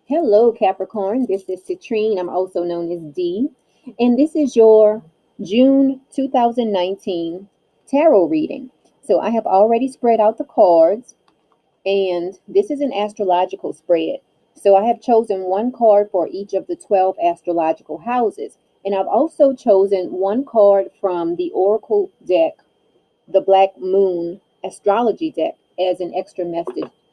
Hello, Capricorn. This is Citrine. I'm also known as D. And this is your June 2019 tarot reading. So I have already spread out the cards, and this is an astrological spread. So I have chosen one card for each of the 12 astrological houses. And I've also chosen one card from the Oracle deck, the Black Moon astrology deck, as an extra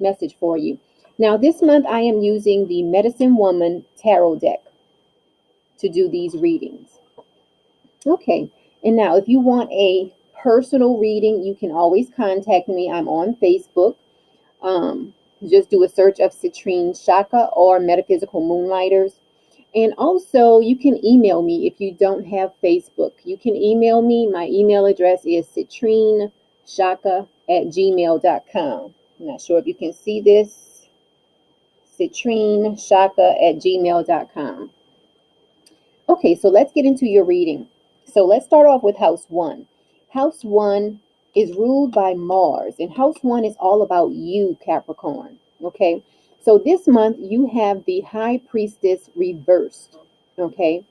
message for you. Now, this month I am using the Medicine Woman Tarot deck to do these readings. Okay, and now if you want a personal reading, you can always contact me. I'm on Facebook. Um, just do a search of Citrinechaka or Metaphysical Moonlighters. And also, you can email me if you don't have Facebook. You can email me. My email address is citrinechaka@gmail.com. I'm not sure if you can see this. citrinechaka@gmail.com. Okay, so let's get into your reading. So let's start off with House 1. House 1 is ruled by Mars, and House 1 is all about you, Capricorn. Okay, so this month you have the High Priestess reversed. Okay,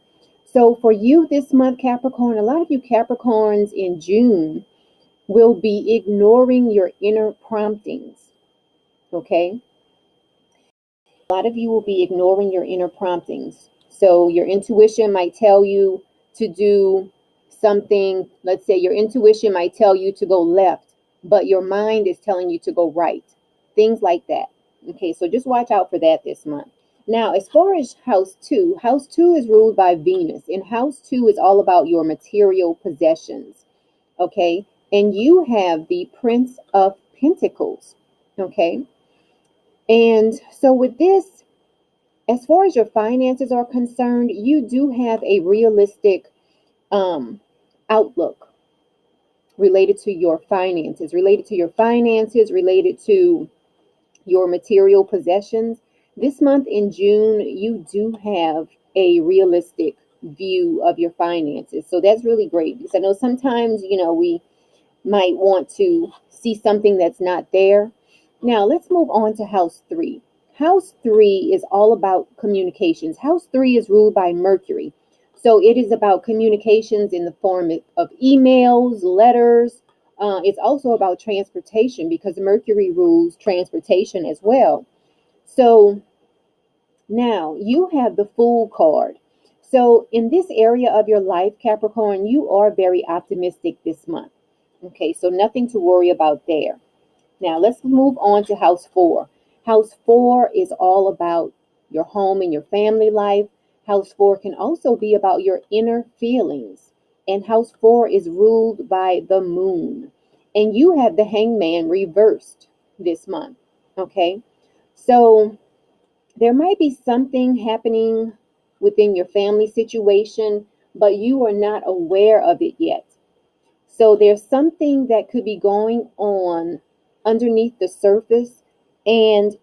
so for you this month, Capricorn, a lot of you Capricorns in June will be ignoring your inner promptings. Okay, a lot of you will be ignoring your inner promptings. So your intuition might tell you to do something. Let's say your intuition might tell you to go left, but your mind is telling you to go right. Things like that. Okay, so just watch out for that this month. Now, as far as House 2 is ruled by Venus, and House 2 is all about your material possessions. Okay, and you have the Prince of Pentacles. Okay, and so with this, as far as your finances are concerned, you do have a realistic um, outlook related to your finances, related to your material possessions. This month in June, you do have a realistic view of your finances. So that's really great, because I know sometimes, we might want to see something that's not there. Now, let's move on to House 3. House 3 is all about communications. House 3 is ruled by Mercury. So it is about communications in the form of emails, letters. It's also about transportation, because Mercury rules transportation as well. So now you have the Fool card. So in this area of your life, Capricorn, you are very optimistic this month. Okay, so nothing to worry about there. Now let's move on to House 4. House 4 is all about your home and your family life. House 4 can also be about your inner feelings. And House 4 is ruled by the moon. And you have the Hangman reversed this month. Okay, so there might be something happening within your family situation, but you are not aware of it yet. So there's something that could be going on underneath the surface, and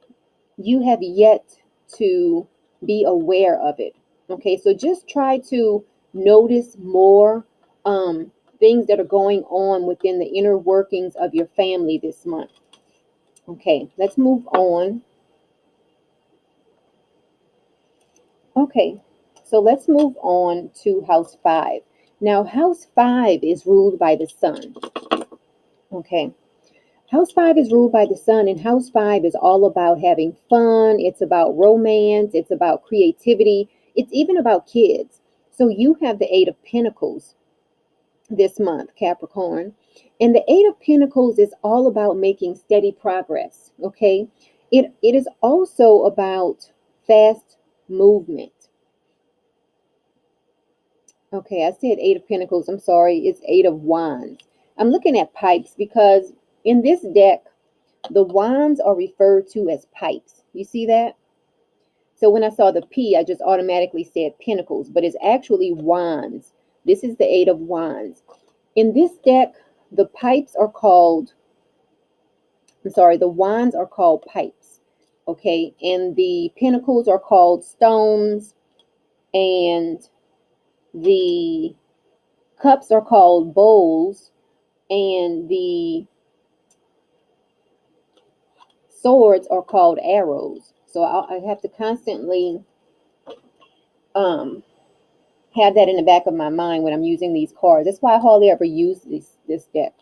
you have yet to be aware of it. Okay, so just try to notice more things that are going on within the inner workings of your family this month. Okay, let's move on. Okay, so let's move on to House 5. Now, House 5 is ruled by the sun. Okay, House 5 is ruled by the sun, and House 5 is all about having fun. It's about romance. It's about creativity. It's even about kids. So you have the Eight of Pentacles this month, Capricorn. And the Eight of Pentacles is all about making steady progress. Okay, it is also about fast movement. Okay, I said Eight of Pentacles. I'm sorry. It's Eight of Wands. I'm looking at pipes because in this deck, the wands are referred to as pipes. You see that? So when I saw the P, I just automatically said pentacles, but it's actually wands. This is the Eight of Wands. In this deck, the pipes are called, the wands are called pipes. Okay, and the pentacles are called stones, and the cups are called bowls, and the swords are called arrows. So I have to constantly have that in the back of my mind when I'm using these cards. That's why I hardly ever use this deck.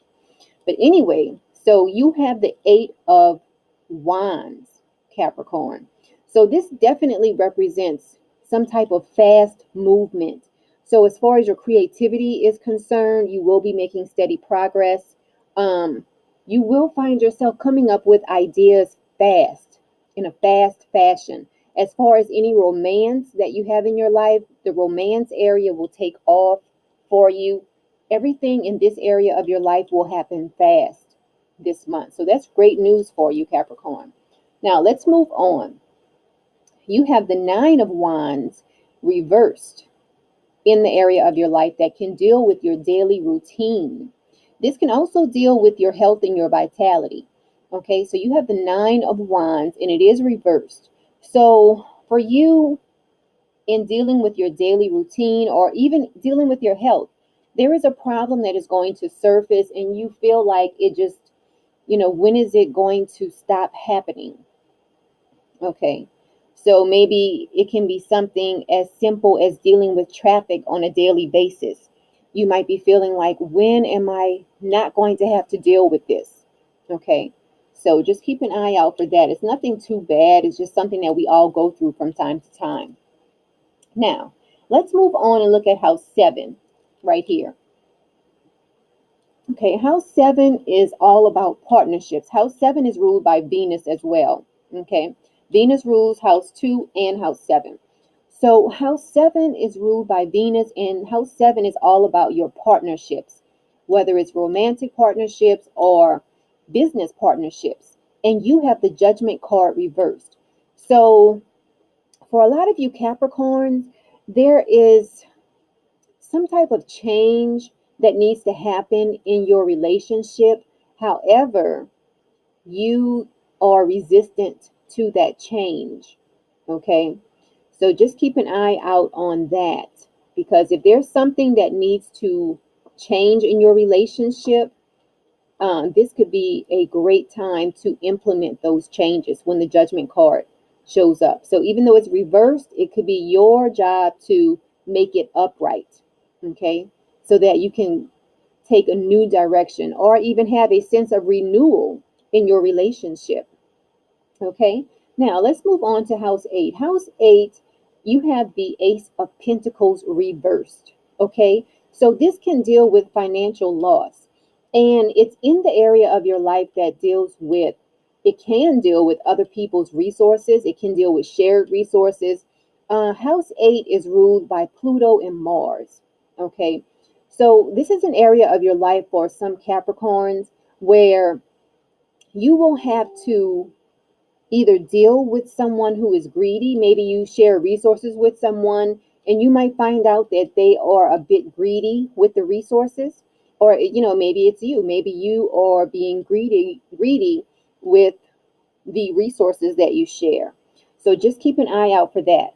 But anyway, so you have the Eight of Wands, Capricorn. So this definitely represents some type of fast movement. So as far as your creativity is concerned, you will be making steady progress. You will find yourself coming up with ideas fast, in a fast fashion. As far as any romance that you have in your life, the romance area will take off for you. Everything in this area of your life will happen fast this month. So that's great news for you, Capricorn. Now let's move on. You have the Nine of Wands reversed in the area of your life that can deal with your daily routine. This can also deal with your health and your vitality. Okay, so you have the Nine of Wands and it is reversed. So for you, in dealing with your daily routine or even dealing with your health, there is a problem that is going to surface and you feel like it just, when is it going to stop happening? Okay. So maybe it can be something as simple as dealing with traffic on a daily basis. You might be feeling like, when am I not going to have to deal with this? Okay. So just keep an eye out for that. It's nothing too bad. It's just something that we all go through from time to time. Now, let's move on and look at house 7 right here. Okay, house 7 is all about partnerships. House 7 is ruled by Venus as well. Okay, Venus rules house 2 and house 7. So, house 7 is ruled by Venus, and house 7 is all about your partnerships, whether it's romantic partnerships or business partnerships. And you have the Judgment card reversed. So, for a lot of you Capricorns, there is some type of change that needs to happen in your relationship. However, you are resistant to that change. Okay. So just keep an eye out on that, because if there's something that needs to change in your relationship, this could be a great time to implement those changes when the Judgment card shows up. So even though it's reversed, it could be your job to make it upright, okay, so that you can take a new direction or even have a sense of renewal in your relationship. Okay, now let's move on to house 8. House 8, you have the Ace of Pentacles reversed. Okay, so this can deal with financial loss, and it's in the area of your life that deals with, it can deal with other people's resources, it can deal with shared resources. House 8 is ruled by Pluto and Mars. Okay, so this is an area of your life for some Capricorns where you will have to either deal with someone who is greedy. Maybe you share resources with someone and you might find out that they are a bit greedy with the resources. Or, maybe it's you. Maybe you are being greedy with the resources that you share. So just keep an eye out for that.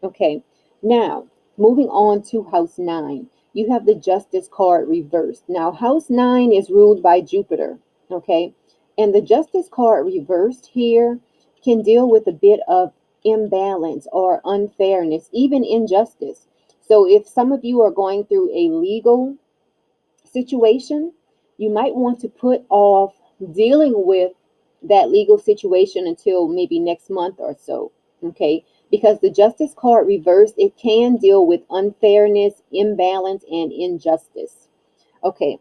Okay. Now, moving on to house 9. You have the Justice card reversed. Now, house 9 is ruled by Jupiter. Okay. And the Justice card reversed here can deal with a bit of imbalance or unfairness, even injustice. So if some of you are going through a legal situation, you might want to put off dealing with that legal situation until maybe next month or so. Okay. Because the Justice card reversed, it can deal with unfairness, imbalance, and injustice. Okay,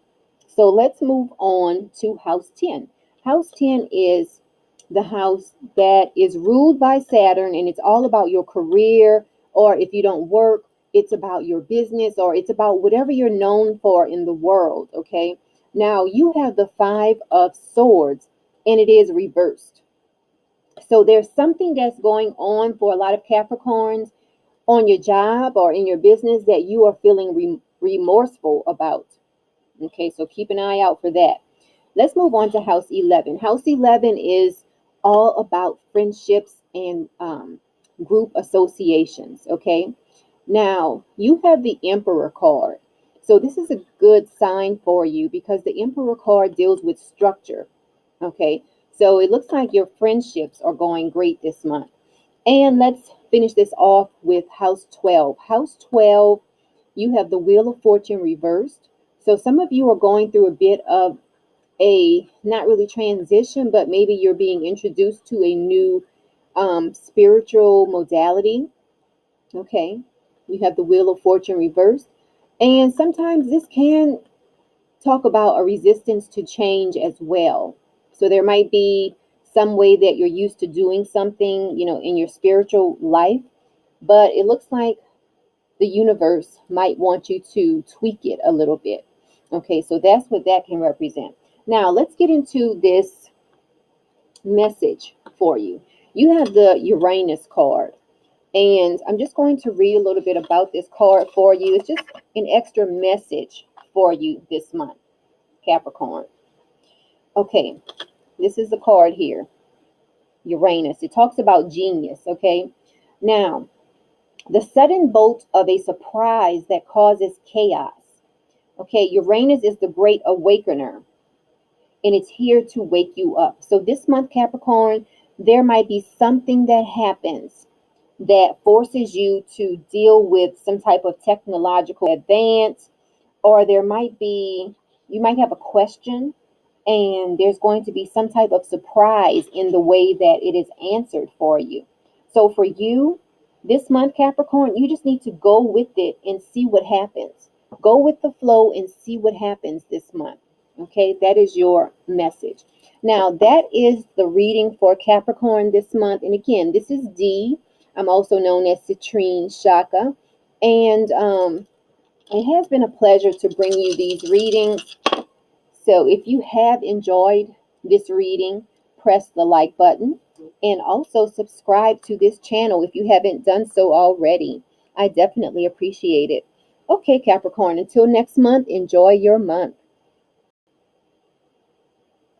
so let's move on to house 10. House 10 is the house that is ruled by Saturn, and it's all about your career, or if you don't work, it's about your business, or it's about whatever you're known for in the world. Okay, now you have the Five of Swords, and it is reversed. So there's something that's going on for a lot of Capricorns on your job or in your business that you are feeling remorseful about. Okay, so keep an eye out for that. Let's move on to house 11. House 11 is all about friendships and group associations. Okay, now you have the Emperor card. So this is a good sign for you because the Emperor card deals with structure. Okay, so it looks like your friendships are going great this month. And let's finish this off with house 12. House 12, you have the Wheel of Fortune reversed. So some of you are going through a bit of a not really transition, but maybe you're being introduced to a new spiritual modality. Okay. You have the Wheel of Fortune reversed. And sometimes this can talk about a resistance to change as well. So there might be some way that you're used to doing something, in your spiritual life, but it looks like the universe might want you to tweak it a little bit. Okay, so that's what that can represent. Now, let's get into this message for you. You have the Uranus card, and I'm just going to read a little bit about this card for you. It's just an extra message for you this month, Capricorn. Okay, this is the card here, Uranus. It talks about genius, okay? Now, the sudden bolt of a surprise that causes chaos. Okay, Uranus is the great awakener, and it's here to wake you up. So this month, Capricorn, there might be something that happens that forces you to deal with some type of technological advance, or you might have a question, and there's going to be some type of surprise in the way that it is answered for you. So for you, this month, Capricorn, you just need to go with it and see what happens. Go with the flow and see what happens this month. Okay, that is your message. Now, that is the reading for Capricorn this month. And again, this is D. I'm also known as Citrinechaka. And it has been a pleasure to bring you these readings. So if you have enjoyed this reading, press the like button and also subscribe to this channel if you haven't done so already. I definitely appreciate it. Okay, Capricorn, until next month, enjoy your month.